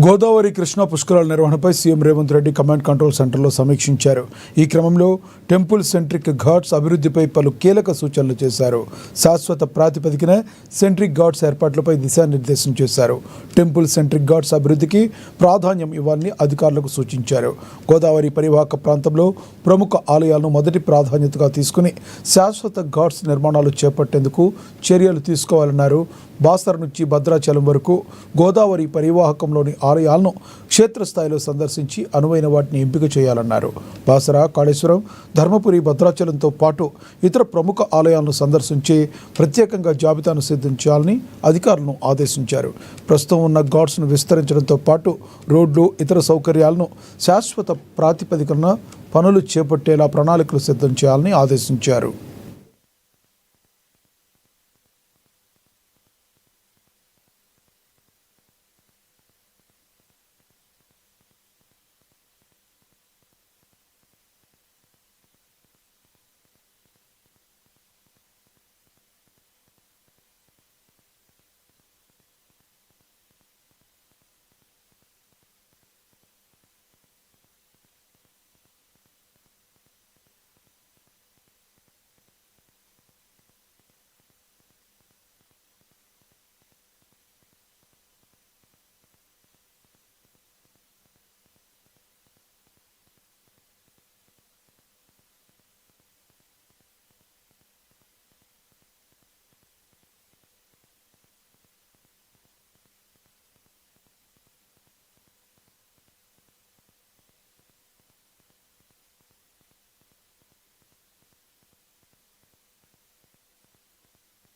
గోదావరి కృష్ణా పుష్కరాల నిర్వహణపై CM Revanth Reddy command control సెంటర్లో సమీక్షించారు. ఈ క్రమంలో టెంపుల్ సెంట్రిక్ ఘాట్స్ అభివృద్ధిపై పలు కీలక సూచనలు చేశారు. శాశ్వత ప్రాతిపదికన సెంట్రిక్ ఘాట్స్ ఏర్పాట్లపై దిశానిర్దేశం చేశారు. టెంపుల్ సెంట్రిక్ ఘాట్స్ అభివృద్ధికి ప్రాధాన్యం ఇవ్వాలని అధికారులకు సూచించారు. గోదావరి పరివాహక ప్రాంతంలో ప్రముఖ ఆలయాలను మొదటి ప్రాధాన్యతగా తీసుకుని శాశ్వత ఘాట్స్ నిర్మాణాలు చేపట్టేందుకు చర్యలు తీసుకోవాలన్నారు. బాసర నుంచి భద్రాచలం వరకు గోదావరి పరివాహకంలోని ఆలయాలను క్షేత్రస్థాయిలో సందర్శించి అనువైన వాటిని ఎంపిక చేయాలన్నారు. బాసర, కాళేశ్వరం, ధర్మపురి, భద్రాచలంతో పాటు ఇతర ప్రముఖ ఆలయాలను సందర్శించి ప్రత్యేకంగా జాబితాను సిద్ధం చేయాలని అధికారులను ఆదేశించారు. ప్రస్తుతం ఉన్న ఘాట్స్ను విస్తరించడంతో పాటు రోడ్లు, ఇతర సౌకర్యాలను శాశ్వత ప్రాతిపదికన పనులు చేపట్టేలా ప్రణాళికలు సిద్ధం చేయాలని ఆదేశించారు.